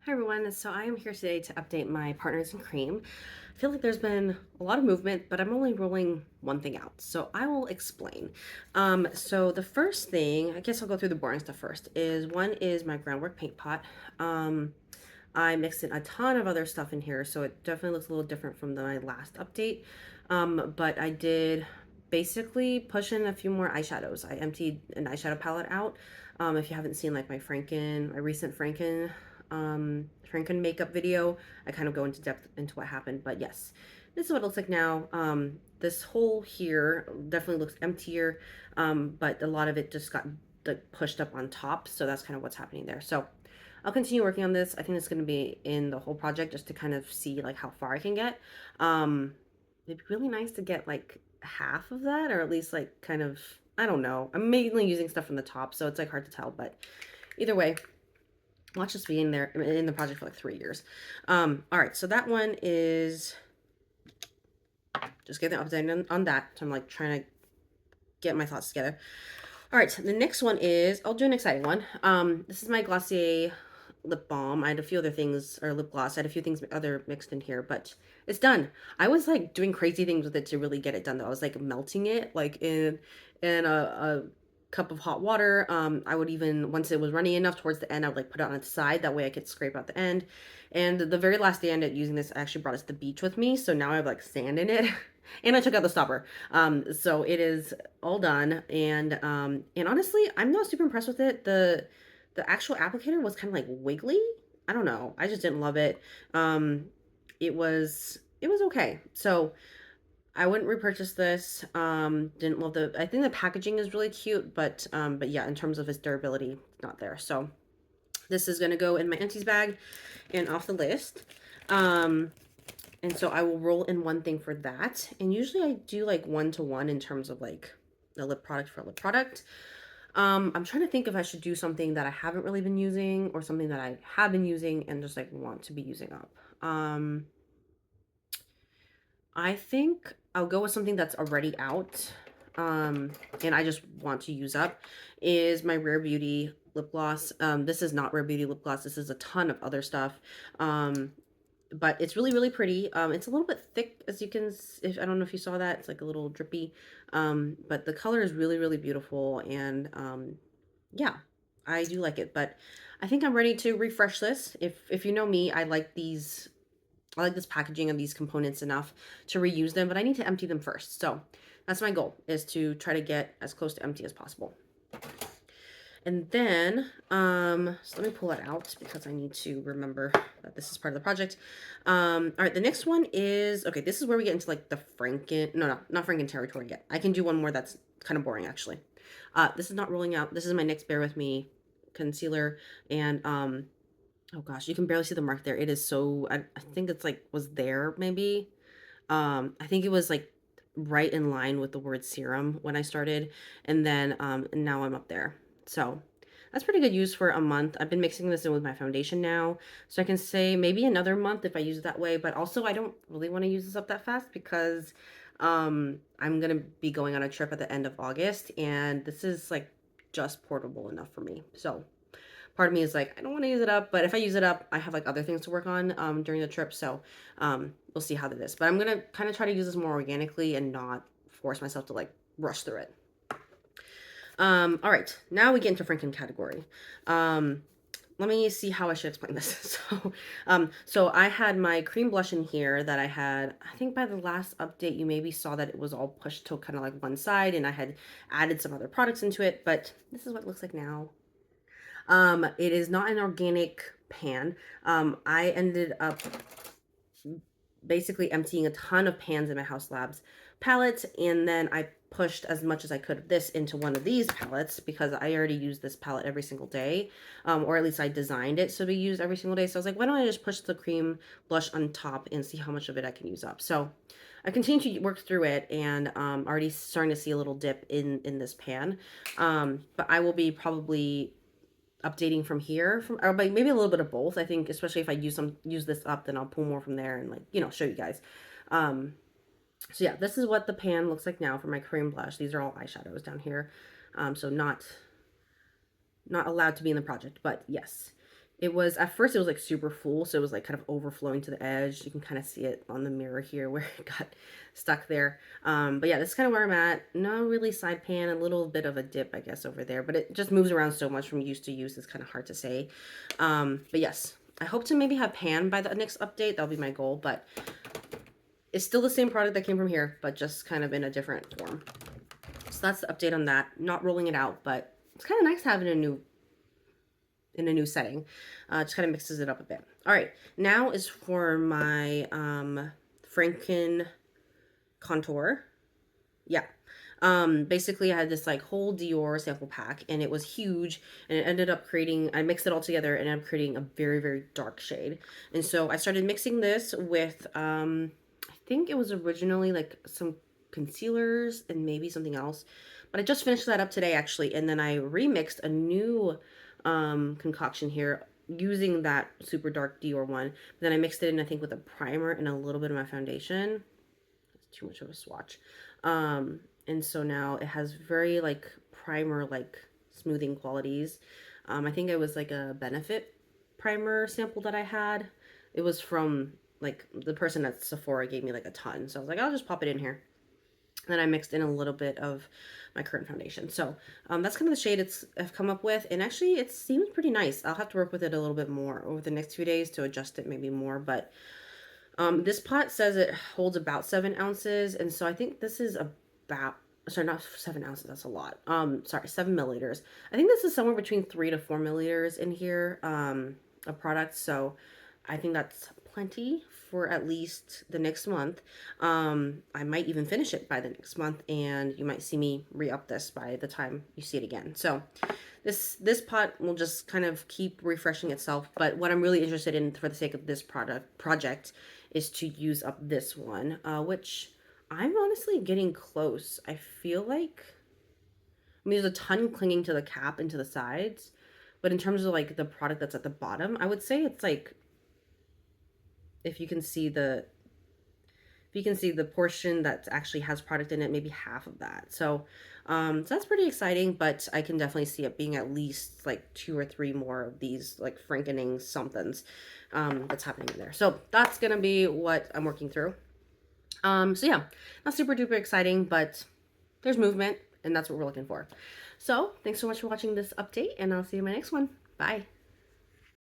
Hi everyone, so I am here today to update my partners in cream. I feel like there's been a lot of movement, but I'm only rolling one thing out, so I will explain. So the first thing, I guess I'll go through the boring stuff first, is one is my groundwork paint pot. Um, I mixed in a ton of other stuff in here, so it definitely looks a little different from my last update. But I did basically push in a few more eyeshadows. I emptied an eyeshadow palette out. If you haven't seen like my recent Franken makeup video, I kind of go into depth into what happened. But yes, this is what it looks like now. This hole here definitely looks emptier, but a lot of it just got like pushed up on top, so that's kind of what's happening there. So I'll continue working on this. I think it's going to be in the whole project just to kind of see like how far I can get. It'd be really nice to get like half of that, or at least like kind of, I don't know. I'm mainly using stuff from the top, so it's like hard to tell, but either way, watch this be in there in the project for like 3 years. All right, so that one is just getting an update on that. So I'm like trying to get my thoughts together. All right, the next one is, I'll do an exciting one. This is my Glossier lip balm. I had a few other things, or lip gloss. I had a few things other mixed in here, but it's done. I was like doing crazy things with it to really get it done though. I was like melting it like in a cup of hot water. I would even, once it was running enough towards the end, I would like put it on its side. That way I could scrape out the end. And the very last day I ended up using this, I actually brought it to the beach with me. So now I have like sand in it. And I took out the stopper. So it is all done. And honestly, I'm not super impressed with it. The actual applicator was kind of like wiggly. I don't know. I just didn't love it. Um, it was okay. So I wouldn't repurchase this. Didn't love I think the packaging is really cute, but yeah, in terms of its durability, it's not there. So this is gonna go in my empties bag and off the list. Um, and so I will roll in one thing for that. And usually I do like 1-to-1 in terms of like the lip product for lip product. I'm trying to think if I should do something that I haven't really been using or something that I have been using and just like want to be using up. I think I'll go with something that's already out. And I just want to use up is my Rare Beauty lip gloss. This is not Rare Beauty lip gloss. This is a ton of other stuff. Um, but it's really, really pretty. It's a little bit thick, as you can, if I don't know if you saw that, it's like a little drippy. But the color is really, really beautiful. And yeah, I do like it. But I think I'm ready to refresh this. If you know me, I like this packaging of these components enough to reuse them, but I need to empty them first. So that's my goal, is to try to get as close to empty as possible. And then, so let me pull that out because I need to remember that this is part of the project. All right, the next one is, okay, this is where we get into like the Franken, no, not Franken territory yet. I can do one more that's kind of boring actually. This is not rolling out. This is my NYX Bare With Me concealer. And, oh gosh, you can barely see the mark there. It is so, I think it's like, was there maybe? I think it was like right in line with the word serum when I started. And then, now I'm up there. So that's pretty good use for a month. I've been mixing this in with my foundation now. So I can say maybe another month if I use it that way. But also I don't really want to use this up that fast because I'm going to be going on a trip at the end of August. And this is like just portable enough for me. So part of me is like, I don't want to use it up, but if I use it up, I have like other things to work on during the trip. So we'll see how that is. But I'm gonna kind of try to use this more organically and not force myself to like rush through it. All right, now we get into Franken category. Let me see how I should explain this. So I had my cream blush in here that I had, I think by the last update, you maybe saw that it was all pushed to kind of like one side and I had added some other products into it, but this is what it looks like now. It is not an organic pan. I ended up basically emptying a ton of pans in my Haus Labs palette, and then I pushed as much as I could of this into one of these palettes because I already use this palette every single day, or at least I designed it so to be used every single day. So I was like, why don't I just push the cream blush on top and see how much of it I can use up? So I continue to work through it, and already starting to see a little dip in this pan. But I will be probably updating from here, from, or maybe a little bit of both. I think especially if I use this up, then I'll pull more from there and like, show you guys. um so yeah, this is what the pan looks like now for my cream blush. These are all eyeshadows down here. So not allowed to be in the project, but yes. It was, at first it was like super full, so it was like kind of overflowing to the edge. You can kind of see it on the mirror here where it got stuck there. But yeah, this is kind of where I'm at. Not really side pan, a little bit of a dip, I guess, over there, but it just moves around so much from use to use. It's kind of hard to say. But yes, I hope to maybe have pan by the next update. That'll be my goal, but it's still the same product that came from here, but just kind of in a different form. So that's the update on that. Not rolling it out, but it's kind of nice having a new in a new setting. Just kind of mixes it up a bit. All right, now is for my Franken contour. Yeah. Basically I had this like whole Dior sample pack and it was huge, and it ended up creating, I mixed it all together and ended up creating a very, very dark shade. And so I started mixing this with, I think it was originally like some concealers and maybe something else, but I just finished that up today actually. And then I remixed a new concoction here using that super dark Dior one. But then I mixed it in, I think, with a primer and a little bit of my foundation. It's too much of a swatch. And so now it has very like primer, like smoothing qualities. I think it was like a Benefit primer sample that I had. It was from like the person at Sephora gave me like a ton. So I was like, I'll just pop it in here. Then I mixed in a little bit of my current foundation. So that's kind of the shade I've come up with. And actually it seems pretty nice. I'll have to work with it a little bit more over the next few days to adjust it maybe more. But this pot says it holds about 7 ounces. And so I think this is about, sorry, not 7 ounces. That's a lot. Sorry, 7 milliliters. I think this is somewhere between 3 to 4 milliliters in here of product. So I think that's plenty for at least the next month. I might even finish it by the next month, and you might see me re-up this by the time you see it again. So this pot will just kind of keep refreshing itself, but what I'm really interested in for the sake of this project is to use up this one, which I'm honestly getting close. I feel like, I mean, there's a ton clinging to the cap and to the sides, but in terms of like the product that's at the bottom, I would say it's like, if you can see the portion that actually has product in it, maybe half of that. So so that's pretty exciting, but I can definitely see it being at least like 2 or 3 more of these like frankening somethings that's happening in there. So that's gonna be what I'm working through. So yeah, not super duper exciting, but there's movement and that's what we're looking for. So thanks so much for watching this update, and I'll see you in my next one. Bye.